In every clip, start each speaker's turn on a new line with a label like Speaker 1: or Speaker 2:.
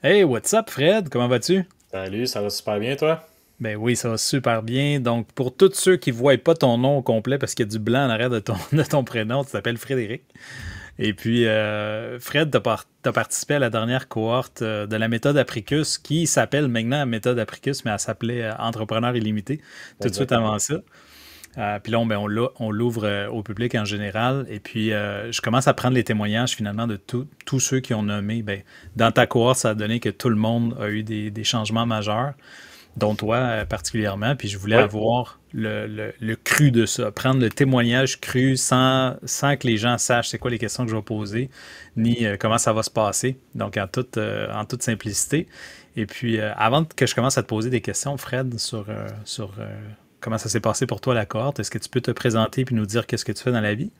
Speaker 1: Hey, what's up, Fred? Comment vas-tu?
Speaker 2: Salut, ça va super bien, toi?
Speaker 1: Ben oui, ça va super bien. Donc, pour tous ceux qui ne voient pas ton nom au complet parce qu'il y a du blanc en arrière de ton, de ton prénom, tu t'appelles Frédéric. Et puis, Fred, t'as participé à la dernière cohorte de la méthode Apricus qui s'appelle maintenant méthode Apricus, mais elle s'appelait Entrepreneur illimité tout de suite
Speaker 2: Exactement.
Speaker 1: avant ça. Puis là, on l'ouvre au public en général. Et puis, je commence à prendre les témoignages finalement de tous ceux qui ont nommé. Ben, dans ta cohorte, ça a donné que tout le monde a eu des changements majeurs, dont toi particulièrement. Puis je voulais
Speaker 2: Oui,
Speaker 1: avoir le cru de ça, prendre le témoignage cru sans que les gens sachent c'est quoi les questions que je vais poser, ni comment ça va se passer. Donc, en toute simplicité. Et puis, avant que je commence à te poser des questions, Fred, sur comment ça s'est passé pour toi la cohorte, est-ce que tu peux te présenter puis nous dire qu'est-ce que tu fais dans la vie?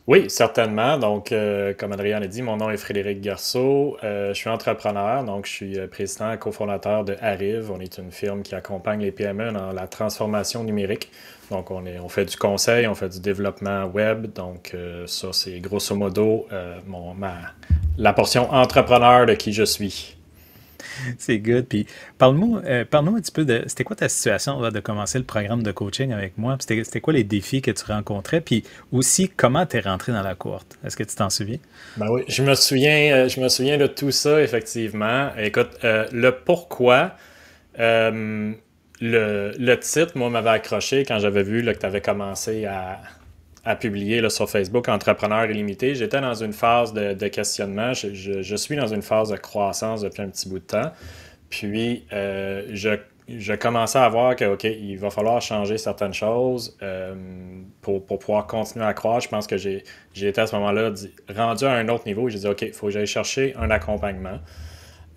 Speaker 2: oui, certainement. Donc, comme Adrien l'a dit, mon nom est Frédéric Garceau. Je suis entrepreneur, donc je suis président et cofondateur de Arrive. On est une firme qui accompagne les PME dans la transformation numérique. Donc, on fait du conseil, on fait du développement web. Donc, ça, c'est grosso modo la portion entrepreneur de qui je suis.
Speaker 1: C'est good. Puis parle-nous un petit peu de c'était quoi ta situation là, de commencer le programme de coaching avec moi? Puis c'était quoi les défis que tu rencontrais? Puis aussi, comment tu es rentré dans la cohorte? Est-ce que tu t'en souviens?
Speaker 2: Ben oui, je me souviens de tout ça, effectivement. Écoute, le pourquoi. Euh, le titre, moi, m'avait accroché quand j'avais vu là, que tu avais commencé à publier là, sur Facebook Entrepreneur illimité. J'étais dans une phase de questionnement. Je suis dans une phase de croissance depuis un petit bout de temps. Puis, je commençais à voir que, OK, il va falloir changer certaines choses pour pouvoir continuer à croître. Je pense que j'ai été à ce moment-là rendu à un autre niveau. J'ai dit, OK, il faut que j'aille chercher un accompagnement.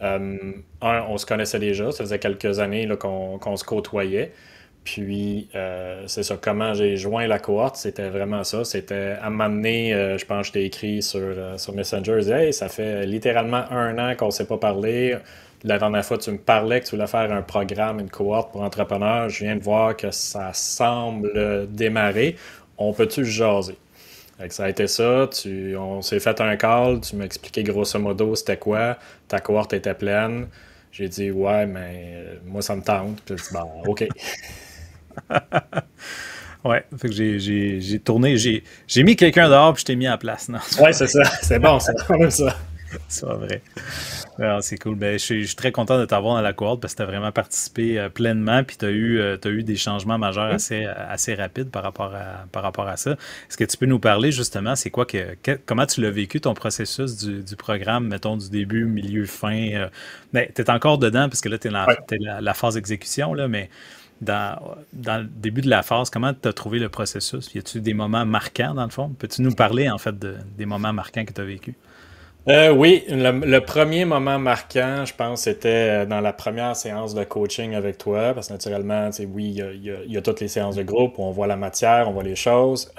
Speaker 2: On se connaissait déjà, ça faisait quelques années là, qu'on se côtoyait. Puis, c'est ça, comment j'ai joint la cohorte, c'était vraiment ça. C'était à m'amener, je pense que je t'ai écrit sur Messenger, je disais, hey, ça fait littéralement un an qu'on ne s'est pas parlé. La dernière fois, tu me parlais que tu voulais faire un programme, une cohorte pour entrepreneurs. Je viens de voir que ça semble démarrer. On peut-tu jaser? Fait que ça a été ça. On s'est fait un call. Tu m'as expliqué grosso modo c'était quoi. Ta cohorte était pleine. J'ai dit, ouais, mais moi, ça me tente. Puis j'ai dit, bon, OK.
Speaker 1: Ouais, fait que j'ai tourné, j'ai mis quelqu'un dehors puis je t'ai mis en place. Non, c'est
Speaker 2: Ouais,
Speaker 1: pas
Speaker 2: c'est
Speaker 1: vrai.
Speaker 2: ça. C'est bon, ça. On aime ça.
Speaker 1: C'est pas vrai. Alors, c'est cool. Ben, je suis très content de t'avoir dans la cohorte parce que tu as vraiment participé pleinement puis tu as eu des changements majeurs assez rapides par rapport à ça. Est-ce que tu peux nous parler justement, c'est quoi comment tu l'as vécu ton processus du programme, mettons du début, milieu, fin? Ben, tu es encore dedans parce que là, tu es dans
Speaker 2: Ouais.
Speaker 1: t'es la phase exécution, là, mais dans, dans le début de la phase, comment tu as trouvé le processus? Y a-tu des moments marquants dans le fond? Peux-tu nous parler en fait des moments marquants que tu as vécu?
Speaker 2: Oui, le premier moment marquant, je pense, c'était dans la première séance de coaching avec toi, parce que naturellement, tu sais, oui, il y a toutes les séances de groupe où on voit la matière, on voit les choses,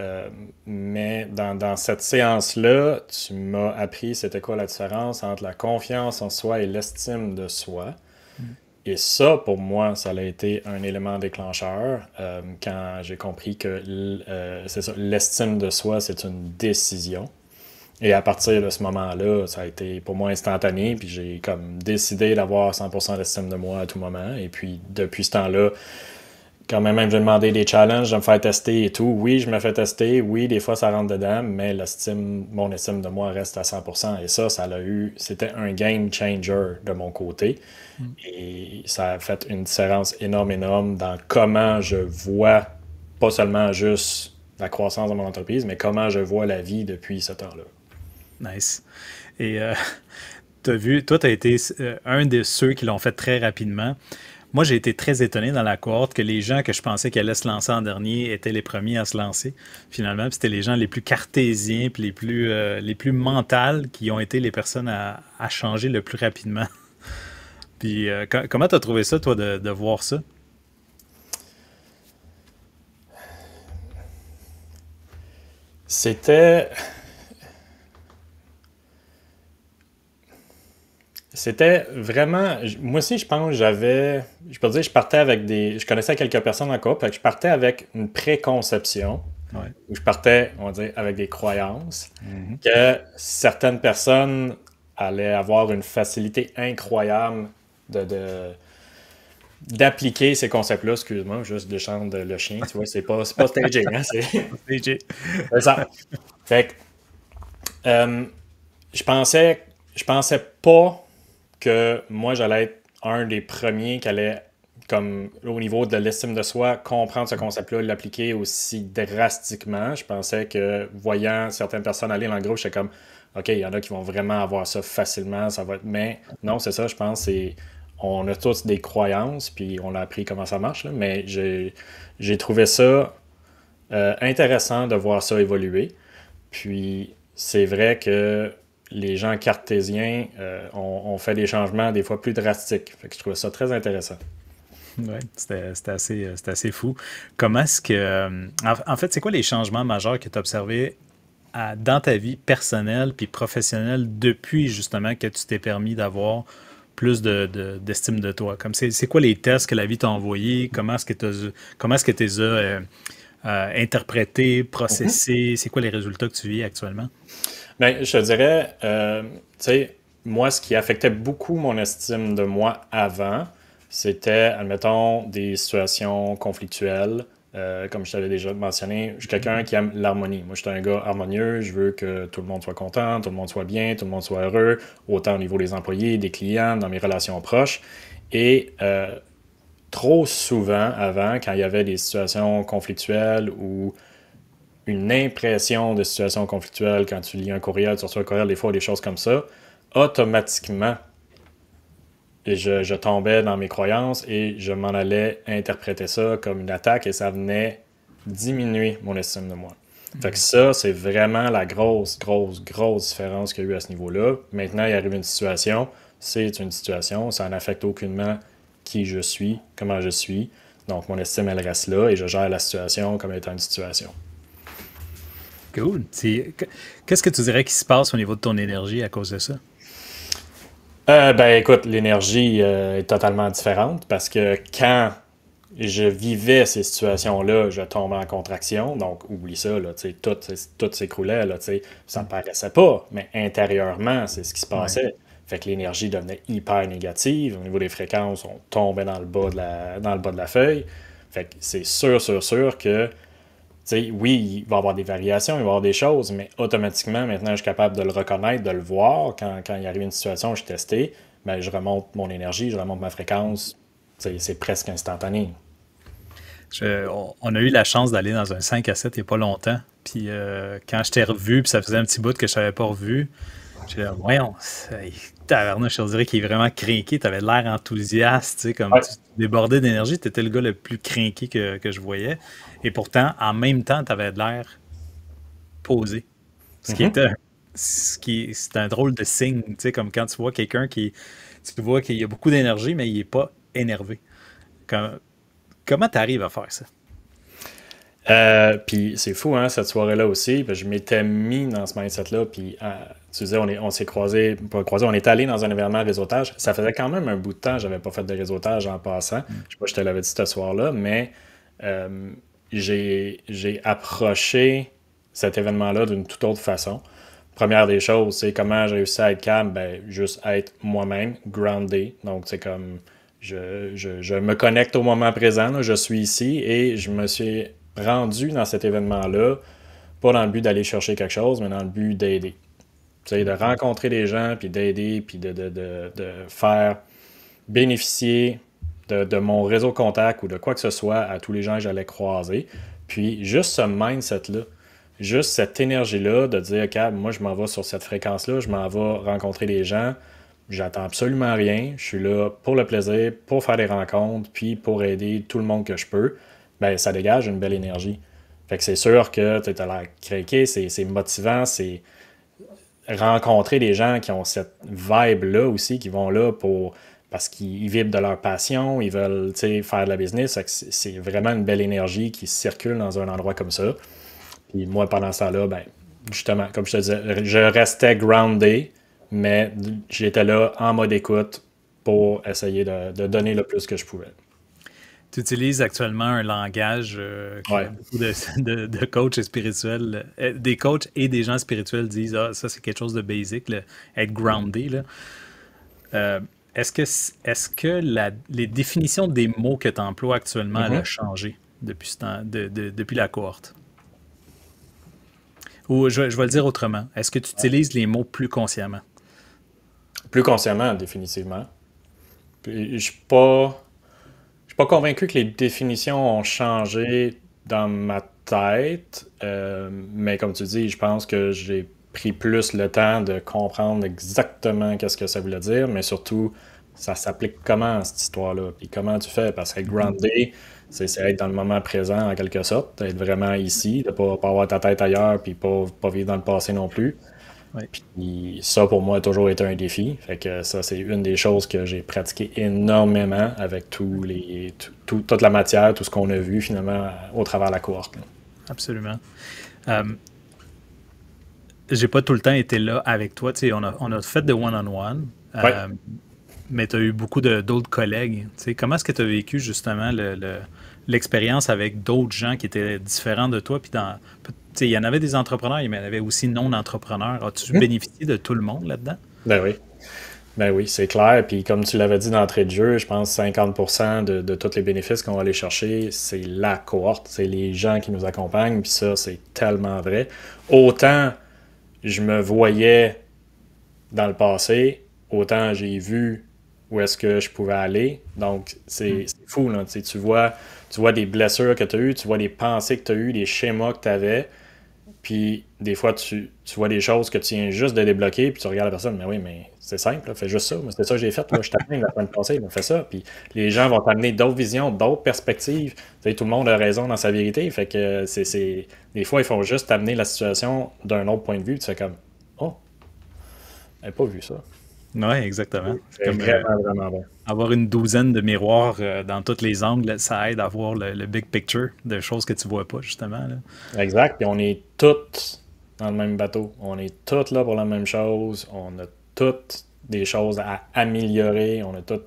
Speaker 2: mais dans cette séance-là, tu m'as appris c'était quoi la différence entre la confiance en soi et l'estime de soi. Et ça, pour moi, ça a été un élément déclencheur quand j'ai compris que c'est ça, l'estime de soi, c'est une décision. Et à partir de ce moment-là, ça a été pour moi instantané, puis j'ai comme décidé d'avoir 100% d'estime de moi à tout moment. Et puis depuis ce temps-là, quand même j'ai demandé des challenges, de me faire tester et tout. Oui, je me fais tester, oui, des fois ça rentre dedans, mais mon estime de moi reste à 100%. Et ça c'était un game changer de mon côté.
Speaker 1: Mm.
Speaker 2: Et ça a fait une différence énorme, énorme dans comment je vois, pas seulement juste la croissance de mon entreprise, mais comment je vois la vie depuis ce temps-là.
Speaker 1: Nice. Et t'as vu, toi, tu as été un de ceux qui l'ont fait très rapidement. Moi, j'ai été très étonné dans la cohorte que les gens que je pensais qui allaient se lancer en dernier étaient les premiers à se lancer, finalement. Puis c'était les gens les plus cartésiens puis les plus mentales qui ont été les personnes à changer le plus rapidement. Puis comment tu as trouvé ça, toi, de voir ça?
Speaker 2: C'était, c'était vraiment, moi aussi, je pense, je peux dire, je connaissais quelques personnes en couple, fait que je partais avec une préconception,
Speaker 1: Ouais.
Speaker 2: où je partais, on va dire, avec des croyances,
Speaker 1: Mhm.
Speaker 2: que certaines personnes allait avoir une facilité incroyable d'appliquer ces concepts-là. Excuse-moi, juste de chanter le chien, tu vois, c'est pas staging, hein,
Speaker 1: DJ.
Speaker 2: c'est ça. Fait que, je pensais pas que moi, j'allais être un des premiers qui allait, comme au niveau de l'estime de soi, comprendre ce concept-là, l'appliquer aussi drastiquement. Je pensais que, voyant certaines personnes aller dans le groupe, j'étais comme, OK, il y en a qui vont vraiment avoir ça facilement, ça va être... Mais non, c'est ça, je pense, on a tous des croyances, puis on a appris comment ça marche, là, mais j'ai trouvé ça intéressant de voir ça évoluer. Puis, c'est vrai que les gens cartésiens ont fait des changements des fois plus drastiques. Fait que je trouvais ça très intéressant.
Speaker 1: Ouais, c'était assez fou. Comment est-ce que. En fait, c'est quoi les changements majeurs que tu as observés dans ta vie personnelle puis professionnelle depuis justement que tu t'es permis d'avoir plus d'estime de toi? Comme c'est quoi les tests que la vie t'a envoyés? Comment est-ce que tu les as interprétés,
Speaker 2: Mhm.
Speaker 1: processés? C'est quoi les résultats que tu vis actuellement?
Speaker 2: Ben, je te dirais, tu sais, moi, ce qui affectait beaucoup mon estime de moi avant, c'était, admettons, des situations conflictuelles. Comme je t'avais déjà mentionné, je suis quelqu'un qui aime l'harmonie. Moi, je suis un gars harmonieux. Je veux que tout le monde soit content, tout le monde soit bien, tout le monde soit heureux, autant au niveau des employés, des clients, dans mes relations proches. Et trop souvent, avant, quand il y avait des situations conflictuelles ou une impression de situation conflictuelle quand tu lis un courriel, tu reçois un courriel, des fois, des choses comme ça, automatiquement, je tombais dans mes croyances et je m'en allais interpréter ça comme une attaque et ça venait diminuer mon estime de moi. Fait que ça, c'est vraiment la grosse, grosse, grosse différence qu'il y a eu à ce niveau-là. Maintenant, il arrive une situation, c'est une situation, ça n'affecte aucunement qui je suis, comment je suis. Donc, mon estime, elle reste là et je gère la situation comme étant une situation.
Speaker 1: Cool. Qu'est-ce que tu dirais qui se passe au niveau de ton énergie à cause de ça?
Speaker 2: Ben écoute, l'énergie est totalement différente parce que quand je vivais ces situations-là, je tombais en contraction, donc oublie ça, là, tu sais, tout s'écroulait, là, tu sais, ça ne paraissait pas, mais intérieurement, c'est ce qui se
Speaker 1: Ouais.
Speaker 2: passait. Fait que l'énergie devenait hyper négative, au niveau des fréquences, on tombait dans le bas de la feuille. Fait que c'est sûr, sûr, sûr que sais, oui, il va y avoir des variations, il va y avoir des choses, mais automatiquement, maintenant, je suis capable de le reconnaître, de le voir. Quand il arrive une situation où je testais, ben, je remonte mon énergie, je remonte ma fréquence. C'est presque instantané.
Speaker 1: On a eu la chance d'aller dans un 5 à 7 il n'y a pas longtemps. Puis quand je t'ai revu, puis ça faisait un petit bout que je t'avais pas revu, j'étais là, voyons, tabarnouche, je dirais qu'il est vraiment craqué. Tu avais l'air enthousiaste, tu sais, comme
Speaker 2: Ouais.
Speaker 1: tu débordais d'énergie. Tu étais le gars le plus craqué que je voyais. Et pourtant, en même temps, tu avais l'air posé. Ce qui
Speaker 2: Mhm.
Speaker 1: était, c'est un drôle de signe, tu sais, comme quand tu vois quelqu'un tu vois qu'il y a beaucoup d'énergie, mais il n'est pas énervé. Comme- Comment tu arrives à faire ça?
Speaker 2: Puis c'est fou, hein, cette soirée-là aussi. Je m'étais mis dans ce mindset-là. Puis tu disais, on s'est croisés, pas croisés, on est allé dans un événement réseautage. Ça faisait quand même un bout de temps, j'avais pas fait de réseautage en passant. Je sais pas si je te l'avais dit ce soir-là, mais euh, j'ai approché cet événement-là d'une toute autre façon. Première des choses, c'est comment j'ai réussi à être calme, ben, juste être moi-même, groundé. Donc, c'est comme je me connecte au moment présent, là, je suis ici et je me suis rendu dans cet événement-là, pas dans le but d'aller chercher quelque chose, mais dans le but d'aider. Tu sais, de rencontrer des gens, puis d'aider, puis de faire bénéficier de mon réseau contact ou de quoi que ce soit à tous les gens que j'allais croiser. Puis juste ce mindset-là, juste cette énergie-là de dire, OK, moi je m'en vais sur cette fréquence-là, je m'en vais rencontrer des gens, j'attends absolument rien, je suis là pour le plaisir, pour faire des rencontres, puis pour aider tout le monde que je peux, ben ça dégage une belle énergie. Fait que c'est sûr que tu as l'air craqué, c'est motivant, c'est rencontrer des gens qui ont cette vibe-là aussi, qui vont là parce qu'ils vibrent de leur passion, ils veulent faire de la business. C'est vraiment une belle énergie qui circule dans un endroit comme ça. Puis moi, pendant ce temps-là, ben, justement, comme je te disais, je restais groundé, mais j'étais là en mode écoute pour essayer de donner le plus que je pouvais.
Speaker 1: Tu utilises actuellement un langage que
Speaker 2: Ouais.
Speaker 1: beaucoup de coachs spirituels, des coachs et des gens spirituels disent, ah, ça c'est quelque chose de basic, être groundé, là. Euh, est-ce que les définitions des mots que tu emploies actuellement, elle a
Speaker 2: Mhm.
Speaker 1: changé depuis, depuis la cohorte? Ou je vais le dire autrement. Est-ce que tu utilises les mots plus consciemment?
Speaker 2: Plus consciemment, définitivement. Puis, je suis pas convaincu que les définitions ont changé dans ma tête, mais comme tu dis, je pense que j'ai pris plus le temps de comprendre exactement qu'est-ce que ça voulait dire, mais surtout, ça s'applique comment cette histoire-là, puis comment tu fais, parce que
Speaker 1: Mhm.
Speaker 2: groundé, c'est être dans le moment présent en quelque sorte, être vraiment ici, de pas avoir ta tête ailleurs, puis pas vivre dans le passé non plus.
Speaker 1: Oui,
Speaker 2: Puis ça, pour moi, a toujours été un défi. Fait que ça, c'est une des choses que j'ai pratiqué énormément avec toute la matière, tout ce qu'on a vu finalement au travers de la cohorte, là.
Speaker 1: absolument. Euh, j'ai pas tout le temps été là avec toi. Tu sais, on a fait de one-on-one,
Speaker 2: Ouais.
Speaker 1: mais tu as eu beaucoup d'autres collègues. Tu sais, comment est-ce que tu as vécu justement l'expérience avec d'autres gens qui étaient différents de toi? Puis tu sais, il y en avait des entrepreneurs, il y en avait aussi non-entrepreneurs. As-tu
Speaker 2: Mhm.
Speaker 1: bénéficié de tout le monde là-dedans?
Speaker 2: Ben oui. Ben oui, c'est clair. Puis comme tu l'avais dit d'entrée de jeu, je pense que 50% de tous les bénéfices qu'on va aller chercher, c'est la cohorte, c'est les gens qui nous accompagnent. Puis ça, c'est tellement vrai. Autant je me voyais dans le passé, autant j'ai vu où est-ce que je pouvais aller. Donc,
Speaker 1: Mm.
Speaker 2: c'est fou, là. Tu vois des blessures que tu as eues, tu vois des pensées que tu as eues, des schémas que tu avais, puis des fois, tu vois des choses que tu viens juste de débloquer, puis tu regardes la personne, mais oui, mais c'est simple, là, fais juste ça. Moi, c'est ça que j'ai fait, là, je t'amène la semaine passée, là, fais ça. Puis les gens vont t'amener d'autres visions, d'autres perspectives. Tu sais, tout le monde a raison dans sa vérité, fait que des fois, ils font juste t'amener la situation d'un autre point de vue, puis tu fais comme, oh, j'avais pas vu ça.
Speaker 1: Oui, exactement. C'est
Speaker 2: C'est
Speaker 1: comme
Speaker 2: vraiment, vraiment bon.
Speaker 1: avoir une douzaine de miroirs dans tous les angles, ça aide à voir le big picture de choses que tu vois pas, justement, là.
Speaker 2: Exact. Puis on est tous dans le même bateau. On est tous là pour la même chose. On a toutes des choses à améliorer. On a toutes,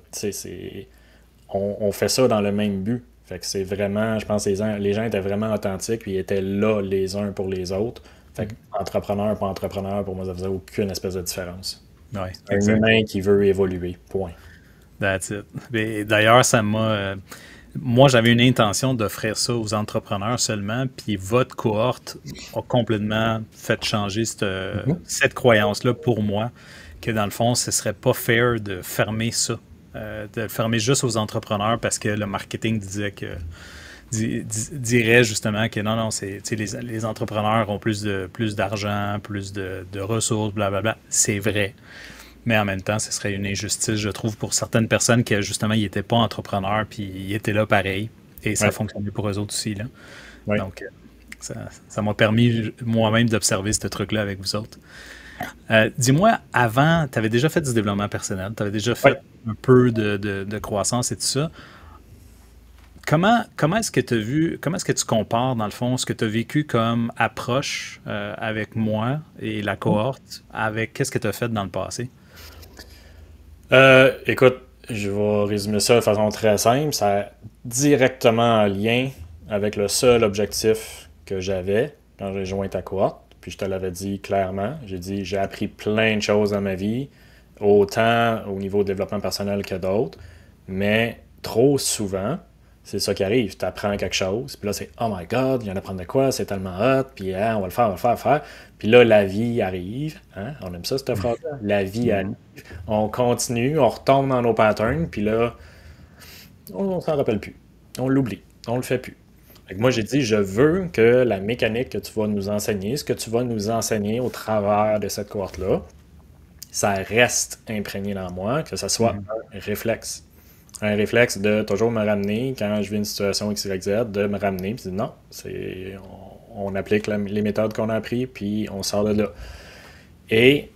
Speaker 2: on fait ça dans le même but. Fait que c'est vraiment, je pense que les gens étaient vraiment authentiques, puis ils étaient là les uns pour les autres. Fait que
Speaker 1: Mhm.
Speaker 2: entrepreneur, pas entrepreneur, pour moi, ça faisait aucune espèce de différence.
Speaker 1: Oui,
Speaker 2: C'est un
Speaker 1: exact.
Speaker 2: humain qui veut évoluer. Point.
Speaker 1: That's it. Et d'ailleurs, ça m'a. Moi, j'avais une intention d'offrir ça aux entrepreneurs seulement, puis votre cohorte a complètement fait changer
Speaker 2: Mhm.
Speaker 1: cette croyance-là pour moi, que dans le fond, ce serait pas fair de fermer ça, de le fermer juste aux entrepreneurs parce que le marketing disait que dirait justement que non, non, c'est, tu sais, les entrepreneurs ont plus d'argent, plus de ressources, blablabla. C'est vrai. Mais en même temps, ce serait une injustice, je trouve, pour certaines personnes qui, justement, ils n'étaient pas entrepreneurs, puis ils étaient là pareil. Et ça
Speaker 2: Ouais.
Speaker 1: fonctionnait pour eux autres aussi, là.
Speaker 2: Ouais.
Speaker 1: Donc, ça m'a permis moi-même d'observer ce truc-là avec vous autres. Dis-moi, avant, tu avais déjà fait du développement personnel, tu avais déjà
Speaker 2: Ouais.
Speaker 1: fait un peu de croissance et tout ça. Comment est-ce que tu as vu, comment est-ce que tu compares, dans le fond, ce que tu as vécu comme approche avec moi et la cohorte avec qu'est-ce que tu as fait dans le passé?
Speaker 2: Écoute, je vais résumer ça de façon très simple. Ça a directement un lien avec le seul objectif que j'avais quand j'ai joint ta cohorte. Puis je te l'avais dit clairement. J'ai dit, j'ai appris plein de choses dans ma vie, autant au niveau développement personnel que d'autres. Mais trop souvent, c'est ça qui arrive. Tu apprends quelque chose, puis là, c'est Oh my God, il vient d'apprendre de quoi, c'est tellement hot, puis hein, on va le faire, on va le faire, on va le faire. Puis là, la vie arrive. Hein? On aime ça, cette phrase-là. La vie arrive.
Speaker 1: Mhm.
Speaker 2: On continue, on retombe dans nos patterns, puis là, on s'en rappelle plus. On l'oublie. On le fait plus. Fait que moi, j'ai dit, je veux que la mécanique que tu vas nous enseigner, ce que tu vas nous enseigner au travers de cette cohorte-là, ça reste imprégné dans moi, que ce soit
Speaker 1: Mhm.
Speaker 2: un réflexe. Un réflexe de toujours me ramener quand je vis une situation X, Y, Z, de me ramener, puis de dire non, on applique les méthodes qu'on a apprises, puis on sort de là. Et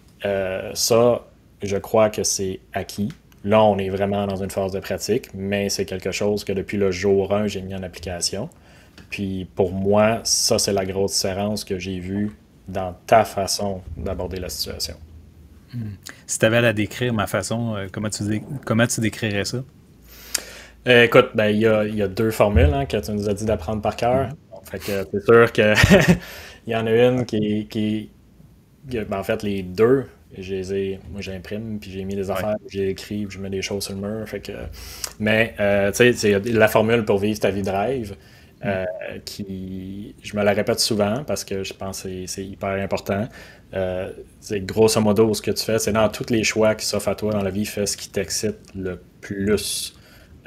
Speaker 2: ça, je crois que c'est acquis. Là, on est vraiment dans une phase de pratique, mais c'est quelque chose que depuis le jour 1, j'ai mis en application. Puis pour moi, ça, c'est la grosse différence que j'ai vue dans ta façon d'aborder la situation.
Speaker 1: Si tu avais à la décrire, ma façon, comment tu décrirais ça?
Speaker 2: Écoute, ben, il y a deux formules hein, que tu nous as dit d'apprendre par cœur.
Speaker 1: Mhm.
Speaker 2: Fait que c'est sûr que il y en a une ben, en fait, les deux, moi j'imprime, puis j'ai mis des
Speaker 1: Ouais.
Speaker 2: affaires, puis j'ai écrit, puis je mets des choses sur le mur. Fait que, mais, tu sais, c'est la formule pour vivre ta vie de rêve,
Speaker 1: Mhm.
Speaker 2: euh, je me la répète souvent parce que je pense que c'est hyper important. C'est grosso modo ce que tu fais, c'est dans tous les choix qui s'offrent à toi dans la vie, fais ce qui t'excite le plus.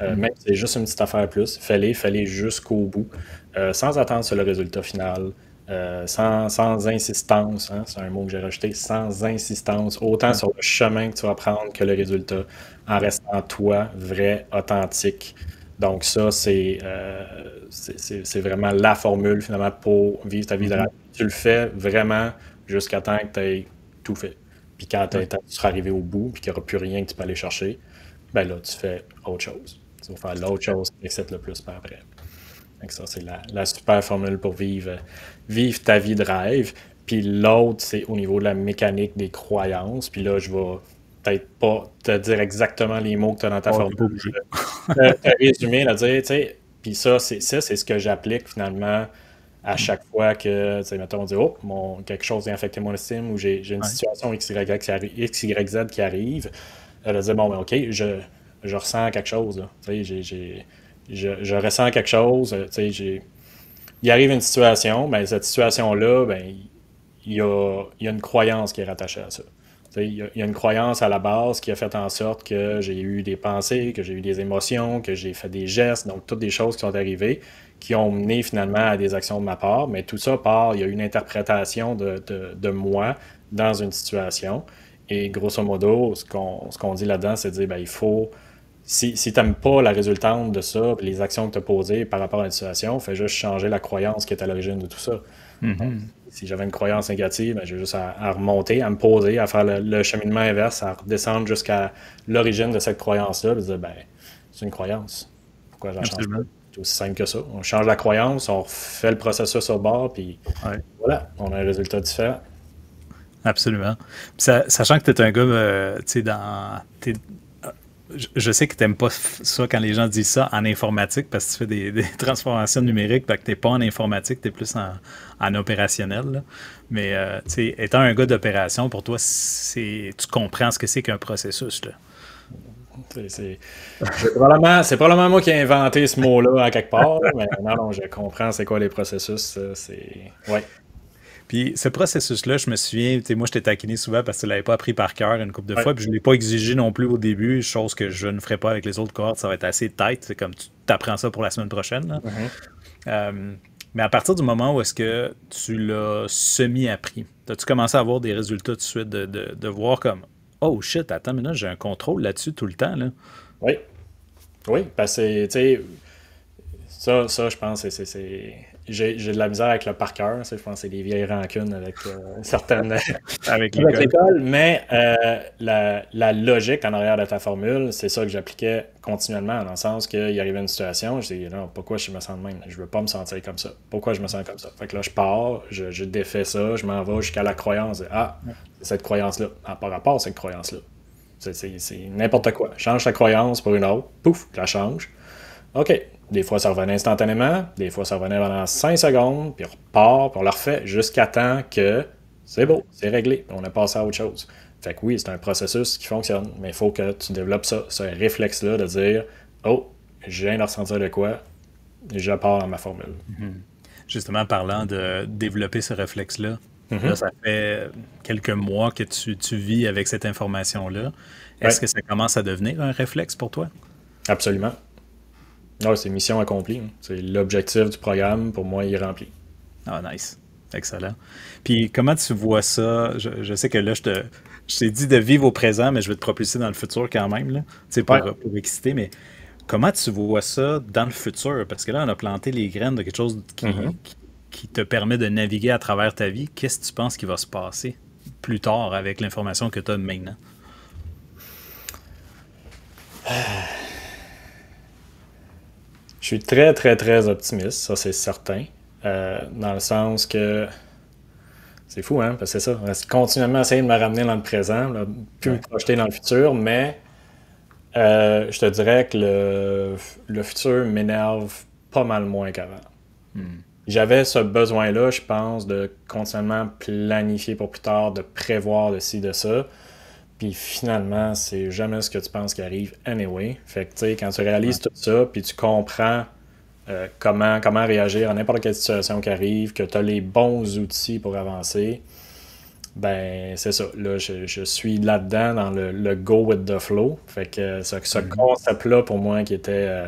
Speaker 1: Mhm.
Speaker 2: Même si c'est juste une petite affaire plus, fais-les jusqu'au bout, sans attendre sur le résultat final, sans insistance, hein, c'est un mot que j'ai rajouté, sans insistance, autant
Speaker 1: Ouais.
Speaker 2: sur le chemin que tu vas prendre que le résultat, en restant toi, vrai, authentique. Donc ça, c'est vraiment la formule finalement pour vivre ta vie de rêve.
Speaker 1: Mhm.
Speaker 2: Tu le fais vraiment jusqu'à temps que tu aies tout fait. Puis quand
Speaker 1: Ouais.
Speaker 2: tu seras arrivé au bout, puis qu'il n'y aura plus rien que tu peux aller chercher, ben là, tu fais autre chose. Tu vas faire l'autre chose qui t'excite le plus par après. Donc ça, c'est la super formule pour vivre ta vie de rêve. Puis l'autre, c'est au niveau de la mécanique des croyances. Puis là, je vais peut-être pas te dire exactement les mots que tu as dans ta
Speaker 1: Oh,
Speaker 2: formule.
Speaker 1: t'es pas obligé.
Speaker 2: Te résumer, là, dire, tu sais, puis c'est ce que j'applique finalement à
Speaker 1: Mhm.
Speaker 2: chaque fois que, tu sais, mettons, on dit, oh, quelque chose a affecté mon estime ou j'ai une
Speaker 1: Ouais.
Speaker 2: situation X, Y, Z qui arrive. Elle a dit, bon, ben, OK, je ressens quelque chose, là. Tu sais, je ressens quelque chose. Tu sais, il arrive une situation, ben, cette situation-là, ben, il y a une croyance qui est rattachée à ça. Tu sais, il y a une croyance à la base qui a fait en sorte que j'ai eu des pensées, que j'ai eu des émotions, que j'ai fait des gestes, donc toutes des choses qui sont arrivées, qui ont mené finalement à des actions de ma part. Mais tout ça part, il y a une interprétation de moi dans une situation. Et grosso modo, ce qu'on dit là-dedans, c'est de dire, ben, si tu n'aimes pas la résultante de ça, puis les actions que tu as posées par rapport à la situation, fais juste changer la croyance qui est à l'origine de tout ça. Donc,
Speaker 1: Mhm.
Speaker 2: si j'avais une croyance négative, ben, j'ai juste à remonter, à me poser, à faire le cheminement inverse, à redescendre jusqu'à l'origine de cette croyance-là, puis dire, ben, c'est une croyance. Pourquoi je la change pas?
Speaker 1: Absolument.
Speaker 2: C'est aussi simple que ça. On change la croyance, on refait le processus au bord, puis
Speaker 1: Ouais.
Speaker 2: voilà, on a un résultat différent.
Speaker 1: Absolument. Puis sachant que tu es un gars, tu sais, je sais que tu n'aimes pas ça quand les gens disent ça en informatique parce que tu fais des transformations numériques, fait que tu n'es pas en informatique, tu es plus en opérationnel. Là. Mais tu sais, étant un gars d'opération, pour toi, tu comprends ce que c'est qu'un processus. Là.
Speaker 2: C'est probablement moi qui ai inventé ce mot-là à quelque part, mais non, non, je comprends c'est quoi les processus. Ouais.
Speaker 1: Puis ce processus-là, je me souviens, tu sais, moi je t'ai taquiné souvent parce que tu ne l'avais pas appris par cœur une couple de
Speaker 2: Ouais.
Speaker 1: fois, puis je ne l'ai pas exigé non plus au début, chose que je ne ferai pas avec les autres cohortes, ça va être assez tight, c'est comme tu t'apprends ça pour la semaine prochaine. Là.
Speaker 2: Mhm.
Speaker 1: Mais à partir du moment où est-ce que tu l'as semi-appris, as-tu commencé à avoir des résultats tout de suite, de voir comme oh shit, attends, mais là j'ai un contrôle là-dessus tout le temps. Là.
Speaker 2: Oui, oui, parce que, tu sais, ça, je pense, j'ai de la misère avec le par cœur. Ça, je pense que c'est des vieilles rancunes avec certaines
Speaker 1: Avec
Speaker 2: avec
Speaker 1: l'école.
Speaker 2: l'école, mais la logique en arrière de ta formule, c'est ça que j'appliquais continuellement, dans le sens qu'il arrivait une situation, je dis non, pourquoi je me sens de même? Je veux pas me sentir comme ça. Pourquoi je me sens comme ça? Fait que là, je pars, je défais ça, je m'en vais jusqu'à la croyance. Ah, c'est cette croyance-là. Ah, par rapport à cette croyance-là. C'est n'importe quoi. Change ta croyance pour une autre, pouf, je la change. OK. Des fois, ça revenait instantanément, des fois, ça revenait pendant 5 secondes, puis on repart, puis on le refait jusqu'à temps que c'est beau, c'est réglé, puis on est passé à autre chose. Fait que oui, c'est un processus qui fonctionne, mais il faut que tu développes ça, ce réflexe-là de dire oh, je viens de ressentir de quoi, je pars dans ma formule.
Speaker 1: Justement, parlant de développer ce réflexe-là, là,
Speaker 2: Mhm.
Speaker 1: ça fait quelques mois que tu vis avec cette information-là.
Speaker 2: Oui,
Speaker 1: Est-ce que ça commence à devenir un réflexe pour toi?
Speaker 2: absolument. Ah, c'est mission accomplie, hein. C'est l'objectif du programme, pour moi, il est rempli.
Speaker 1: Ah, nice. Excellent. Puis comment tu vois ça? Je sais que là, je t'ai dit de vivre au présent, mais je vais te propulser dans le futur quand même, là, tu sais,
Speaker 2: Ouais.
Speaker 1: pour exciter, mais comment tu vois ça dans le futur? Parce que là, on a planté les graines de quelque chose
Speaker 2: Mhm.
Speaker 1: qui te permet de naviguer à travers ta vie. Qu'est-ce que tu penses qui va se passer plus tard avec l'information que tu as maintenant?
Speaker 2: Je suis très, très, très optimiste, ça c'est certain. Dans le sens que c'est fou, hein, parce que c'est ça. On reste continuellement essayer de me ramener dans le présent, là, plus me
Speaker 1: Ouais.
Speaker 2: projeter dans le futur, mais Je te dirais que le futur m'énerve pas mal moins qu'avant.
Speaker 1: Hmm.
Speaker 2: J'avais ce besoin-là, je pense, de continuellement planifier pour plus tard, de prévoir de ci, de ça. Puis finalement, c'est jamais ce que tu penses qui arrive anyway. Fait que, tu sais, quand tu
Speaker 1: Ouais.
Speaker 2: réalises tout ça, puis tu comprends comment réagir à n'importe quelle situation qui arrive, que tu as les bons outils pour avancer, ben, c'est ça. Là, je suis là-dedans dans le go with the flow. Fait que ce
Speaker 1: Mhm.
Speaker 2: concept-là, pour moi, qui était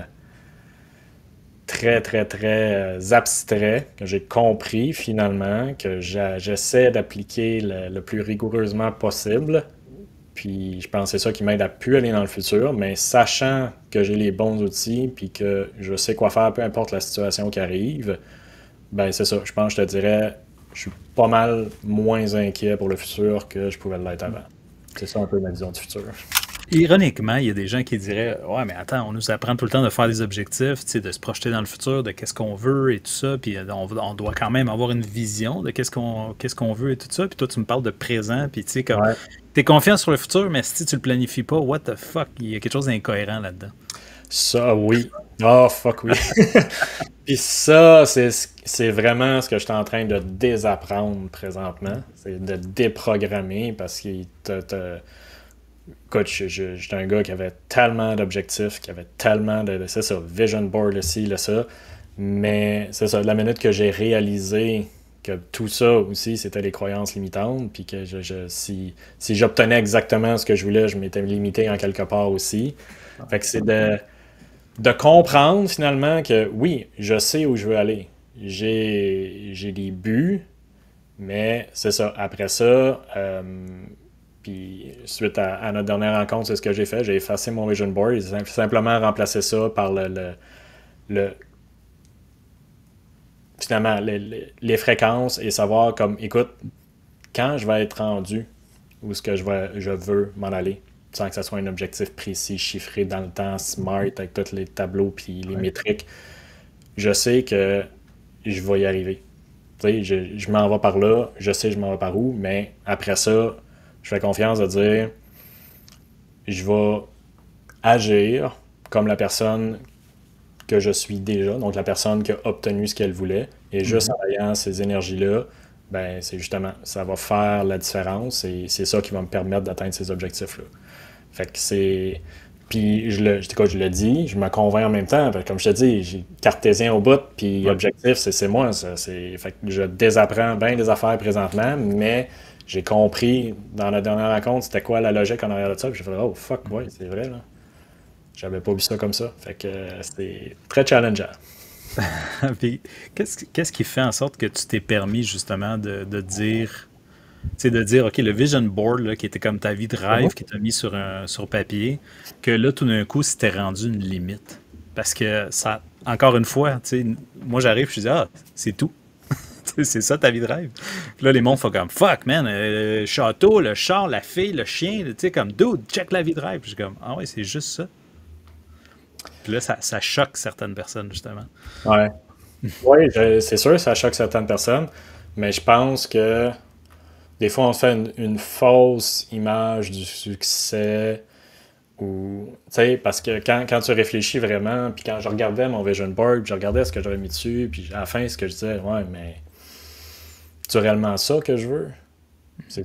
Speaker 2: très, très, très abstrait, que j'ai compris finalement, que j'essaie d'appliquer le plus rigoureusement possible. Puis je pense que c'est ça qui m'aide à plus aller dans le futur, mais sachant que j'ai les bons outils, puis que je sais quoi faire, peu importe la situation qui arrive, ben c'est ça. Je pense que je te dirais, je suis pas mal moins inquiet pour le futur que je pouvais l'être avant. C'est ça un peu ma vision du futur.
Speaker 1: Ironiquement, il y a des gens qui diraient ouais, mais attends, on nous apprend tout le temps de faire des objectifs, tu sais, de se projeter dans le futur, de qu'est-ce qu'on veut et tout ça, puis on doit quand même avoir une vision de qu'est-ce qu'on veut et tout ça. Puis toi, tu me parles de présent, puis tu sais, comme
Speaker 2: Ouais.
Speaker 1: t'es confiant sur le futur, mais si tu le planifies pas, what the fuck, il y a quelque chose d'incohérent là-dedans.
Speaker 2: Ça, oui. Oh, fuck oui. Puis ça, c'est vraiment ce que je suis en train de désapprendre présentement. C'est de déprogrammer parce que écoute, j'étais un gars qui avait tellement d'objectifs, qui avait tellement c'est ça, vision board, le ci, le ça. Mais c'est ça, la minute que j'ai réalisé que tout ça aussi, c'était les croyances limitantes, puis que si j'obtenais exactement ce que je voulais, je m'étais limité en quelque part aussi. Fait que c'est de comprendre finalement que oui, je sais où je veux aller. J'ai des buts, mais c'est ça. Après ça, puis suite à notre dernière rencontre, c'est ce que j'ai fait. J'ai effacé mon vision board et simplement remplacé ça par le- finalement les fréquences et savoir comme écoute, quand je vais être rendu où ce que je veux m'en aller, sans que ce soit un objectif précis, chiffré dans le temps, smart, avec tous les tableaux puis les
Speaker 1: Ouais.
Speaker 2: métriques, je sais que je vais y arriver. Tu sais, je m'en vais par là, je sais je m'en vais par où, mais après ça, je fais confiance de dire je vais agir comme la personne que je suis déjà, donc la personne qui a obtenu ce qu'elle voulait, et juste
Speaker 1: Mhm.
Speaker 2: en ayant ces énergies-là, ben c'est justement, ça va faire la différence et c'est ça qui va me permettre d'atteindre ces objectifs-là. Fait que c'est. Puis je le dis, je me convainc en même temps. Fait que comme je te dis, j'ai cartésien au bout, puis
Speaker 1: Ouais.
Speaker 2: objectif, c'est moi. Ça, fait que je désapprends bien des affaires présentement, mais j'ai compris dans la dernière rencontre c'était quoi la logique en arrière de ça. Puis j'ai fait oh fuck, ouais, c'est vrai là. J'avais pas vu ça comme ça. Fait que c'était très challengeant.
Speaker 1: Puis, qu'est-ce qui fait en sorte que tu t'es permis justement de dire, tu sais, de dire, OK, le vision board, là, qui était comme ta vie de
Speaker 2: Mhm.
Speaker 1: rêve, qui t'a mis sur papier, que là, tout d'un coup, c'était rendu une limite. Parce que ça, encore une fois, tu sais, moi j'arrive, je dis, ah, c'est tout. Tu sais, c'est ça ta vie de rêve. Puis là, les mondes font comme, fuck, man, le château, le char, la fille, le chien, tu sais, comme, dude, check la vie de rêve. Puis je suis comme, ah ouais, c'est juste ça. Puis là, ça choque certaines personnes, justement.
Speaker 2: Ouais. Oui, c'est sûr, ça choque certaines personnes, mais je pense que des fois on se fait une fausse image du succès. Ou, tu sais, parce que quand tu réfléchis vraiment, puis quand je regardais mon vision board, puis je regardais ce que j'avais mis dessus, puis à la fin, ce que je disais, ouais, mais c'est réellement ça que je veux? Tu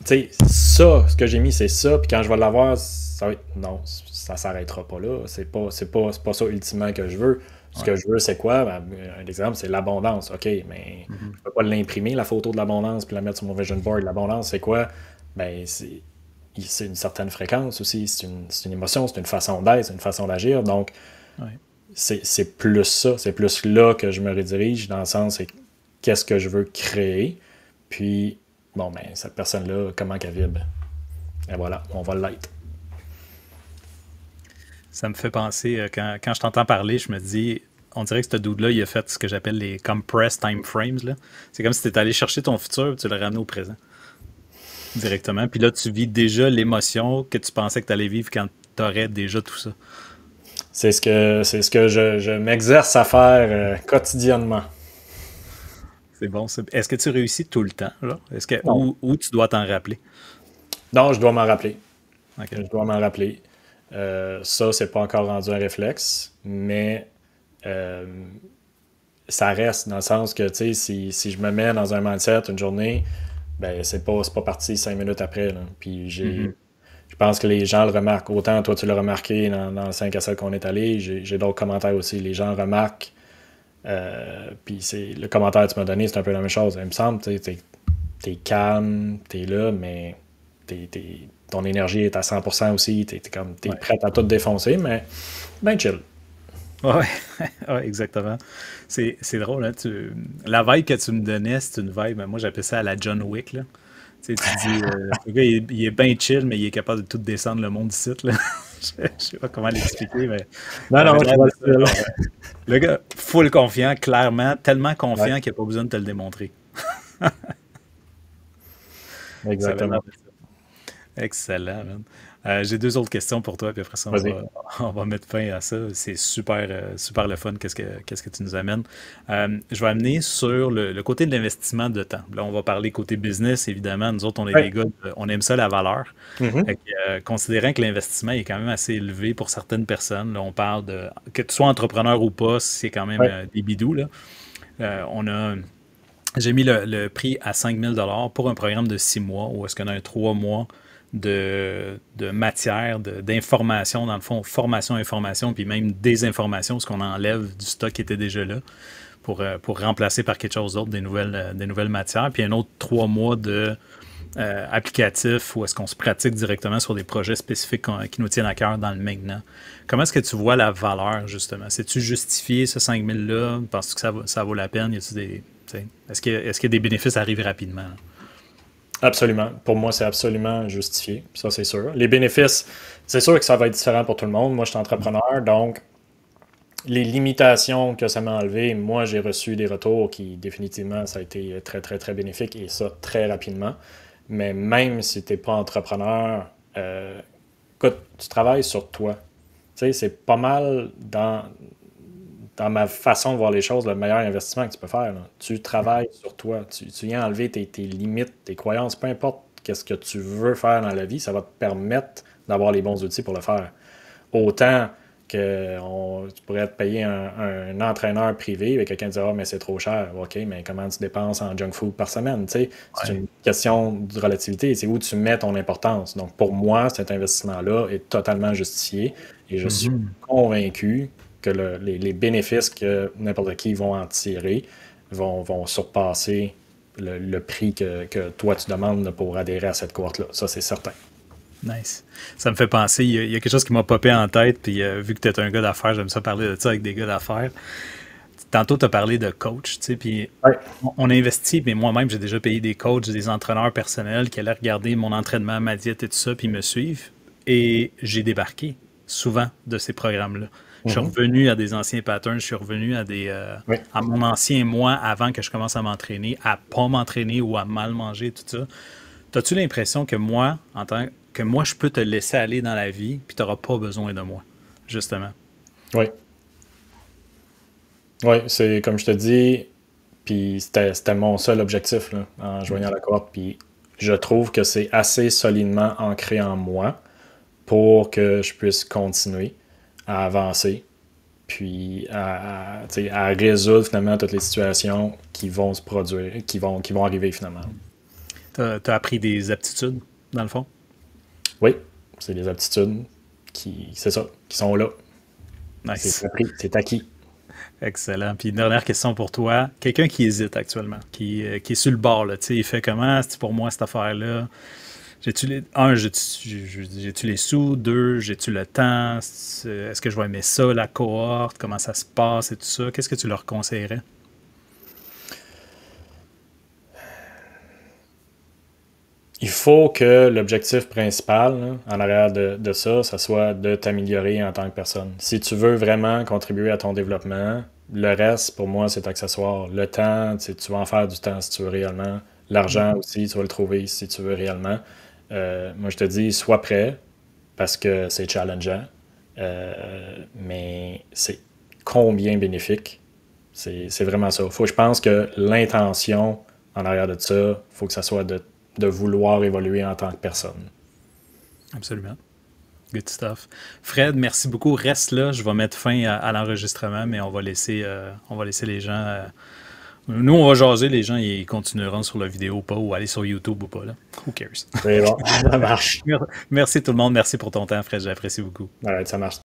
Speaker 2: sais, ça, ce que j'ai mis, c'est ça, puis quand je vais l'avoir, ça va être, non, ça s'arrêtera pas là. C'est pas ça ultimement que je veux. Ce
Speaker 1: Ouais.
Speaker 2: que je veux, c'est quoi? Ben, un exemple, c'est l'abondance. OK, mais
Speaker 1: Mhm.
Speaker 2: je peux pas l'imprimer, la photo de l'abondance, puis la mettre sur mon vision board. L'abondance, c'est quoi? Ben, c'est une certaine fréquence aussi, c'est une émotion, c'est une façon d'être, c'est une façon d'agir. Donc,
Speaker 1: Ouais.
Speaker 2: c'est plus ça, c'est plus là que je me redirige, dans le sens, c'est qu'est-ce que je veux créer. Puis, bon, ben, cette personne-là, comment qu'elle vibre? Et voilà, on va l'être.
Speaker 1: Ça me fait penser, quand je t'entends parler, je me dis, on dirait que ce dude-là, il a fait ce que j'appelle les compressed time frames, là. C'est comme si tu étais allé chercher ton futur et tu l'as ramené au présent, directement. Puis là, tu vis déjà l'émotion que tu pensais que tu allais vivre quand tu aurais déjà tout ça.
Speaker 2: C'est ce que je m'exerce à faire quotidiennement.
Speaker 1: C'est bon, ça. Est-ce que tu réussis tout le temps, là?
Speaker 2: Non.
Speaker 1: Ou tu dois t'en rappeler?
Speaker 2: Non, je dois m'en rappeler.
Speaker 1: OK.
Speaker 2: Je dois m'en rappeler. Ça, c'est pas encore rendu un réflexe, mais ça reste dans le sens que, tu sais, si je me mets dans un mindset une journée, ben c'est pas parti 5 minutes après, là. Puis
Speaker 1: Mhm.
Speaker 2: je pense que les gens le remarquent. Autant toi, tu l'as remarqué dans le 5 à 7 qu'on est allé, j'ai d'autres commentaires aussi. Les gens remarquent. Puis le commentaire que tu m'as donné, c'est un peu la même chose. Il me semble, tu sais, t'es calme, t'es là, mais ton énergie est à 100% aussi. T'es
Speaker 1: Ouais.
Speaker 2: prête à tout défoncer, mais ben chill.
Speaker 1: Ouais, ouais, exactement. C'est drôle, hein? La vibe que tu me donnais, c'est une vibe, moi j'appelle ça à la John Wick, là. Tu dis, le gars, il est bien chill, mais il est capable de tout descendre le monde ici, là. Je sais pas comment l'expliquer, mais
Speaker 2: Non,
Speaker 1: ça avait
Speaker 2: non, je
Speaker 1: l'air
Speaker 2: vois
Speaker 1: de
Speaker 2: le
Speaker 1: ça. Genre,
Speaker 2: style.
Speaker 1: le gars, full confiant, clairement, tellement
Speaker 2: Ouais,
Speaker 1: confiant qu'il n'y a pas besoin de te le démontrer. Ça avait l'air
Speaker 2: exactement.
Speaker 1: de ça. Excellent, man. J'ai deux autres questions pour toi, puis après ça,
Speaker 2: Vas-y.
Speaker 1: on va mettre fin à ça. C'est super, super le fun, qu'est-ce que tu nous amènes. Je vais amener sur le côté de l'investissement de temps. Là, on va parler côté business, évidemment. Nous autres, on est des
Speaker 2: Ouais.
Speaker 1: gars, on aime ça, la valeur.
Speaker 2: Mhm.
Speaker 1: Fait que, considérant que l'investissement est quand même assez élevé pour certaines personnes, là, on parle de, que tu sois entrepreneur ou pas, c'est quand même
Speaker 2: Ouais.
Speaker 1: des bidous, là. On a j'ai mis le prix à 5 000 $ pour un programme de 6 mois où est-ce qu'on a un 3 mois de matière, d'information, dans le fond, formation, information, puis même désinformation, ce qu'on enlève du stock qui était déjà là pour remplacer par quelque chose d'autre, des nouvelles matières. Puis un autre 3 mois de applicatif où est-ce qu'on se pratique directement sur des projets spécifiques qui nous tiennent à cœur dans le maintenant. Comment est-ce que tu vois la valeur, justement? C'est-tu justifié, ce 5 000 $-là? Penses-tu que ça vaut la peine? Y a-tu des, est-ce qu'il y a des bénéfices à arriver rapidement, là?
Speaker 2: Absolument. Pour moi, c'est absolument justifié. Ça, c'est sûr. Les bénéfices, c'est sûr que ça va être différent pour tout le monde. Moi, je suis entrepreneur, donc les limitations que ça m'a enlevées, moi, j'ai reçu des retours qui, définitivement, ça a été très, très, très bénéfique et ça, très rapidement. Mais même si tu n'es pas entrepreneur, écoute, tu travailles sur toi. Tu sais, c'est pas mal dans ma façon de voir les choses, le meilleur investissement que tu peux faire, là. Tu travailles sur toi. Tu viens enlever tes limites, tes croyances, peu importe qu'est-ce que tu veux faire dans la vie, ça va te permettre d'avoir les bons outils pour le faire. Autant que tu pourrais te payer un entraîneur privé et quelqu'un dira, ah, mais c'est trop cher. OK, mais comment tu dépenses en junk food par semaine? Tu sais, c'est
Speaker 1: Ouais.
Speaker 2: une question de relativité. C'est où tu mets ton importance. Donc, pour moi, cet investissement-là est totalement justifié et je suis
Speaker 1: Mhm.
Speaker 2: convaincu que les bénéfices que n'importe qui vont en tirer vont surpasser le prix que toi tu demandes pour adhérer à cette cohorte-là. Ça, c'est certain.
Speaker 1: Nice. Ça me fait penser, il y a quelque chose qui m'a popé en tête, puis vu que tu es un gars d'affaires, j'aime ça parler de ça avec des gars d'affaires. Tantôt, tu as parlé de coach, tu sais, puis
Speaker 2: Ouais.
Speaker 1: on investit, mais moi-même, j'ai déjà payé des coachs, des entraîneurs personnels qui allaient regarder mon entraînement, ma diète et tout ça, puis me suivent. Et j'ai débarqué souvent de ces programmes-là. Je suis
Speaker 2: Mhm.
Speaker 1: revenu à des anciens patterns, je suis revenu
Speaker 2: Oui.
Speaker 1: à mon ancien moi avant que je commence à m'entraîner, à pas m'entraîner ou à mal manger, tout ça. As-tu l'impression que moi, que moi, je peux te laisser aller dans la vie, puis tu n'auras pas besoin de moi, justement?
Speaker 2: Oui. Oui, c'est comme je te dis, puis c'était mon seul objectif là, en joignant la cohorte. Puis je trouve que c'est assez solidement ancré en moi pour que je puisse continuer à avancer, puis tu sais, à résoudre finalement toutes les situations qui vont se produire, qui vont arriver finalement.
Speaker 1: Tu as appris des aptitudes, dans le fond?
Speaker 2: Oui, c'est des aptitudes c'est ça, qui sont là. C'est
Speaker 1: Nice.
Speaker 2: appris, c'est acquis.
Speaker 1: Excellent. Puis, une dernière question pour toi. Quelqu'un qui hésite actuellement, qui est sur le bord, là, tu sais, il fait comment? C'est pour moi cette affaire-là? J'ai-tu les sous? Deux, j'ai-tu le temps? Est-ce que je vais aimer ça, la cohorte? Comment ça se passe et tout ça? Qu'est-ce que tu leur conseillerais?
Speaker 2: Il faut que l'objectif principal là, en arrière de ça, ça soit de t'améliorer en tant que personne. Si tu veux vraiment contribuer à ton développement, le reste, pour moi, c'est accessoire. Le temps, tu vas en faire du temps si tu veux réellement. L'argent aussi, tu vas le trouver si tu veux réellement. Moi, je te dis, sois prêt parce que c'est challengeant, mais c'est combien bénéfique. C'est vraiment ça. Je pense que l'intention en arrière de ça, il faut que ça soit de vouloir évoluer en tant que personne.
Speaker 1: Absolument. Good stuff. Fred, merci beaucoup. Reste là. Je vais mettre fin à l'enregistrement, mais on va laisser les gens. Nous, on va jaser. Les gens, ils continueront sur la vidéo ou pas, ou aller sur YouTube ou pas. Là. Who cares?
Speaker 2: C'est bon, ça marche.
Speaker 1: Merci tout le monde. Merci pour ton temps, Fred. J'apprécie beaucoup.
Speaker 2: Ouais, ça marche.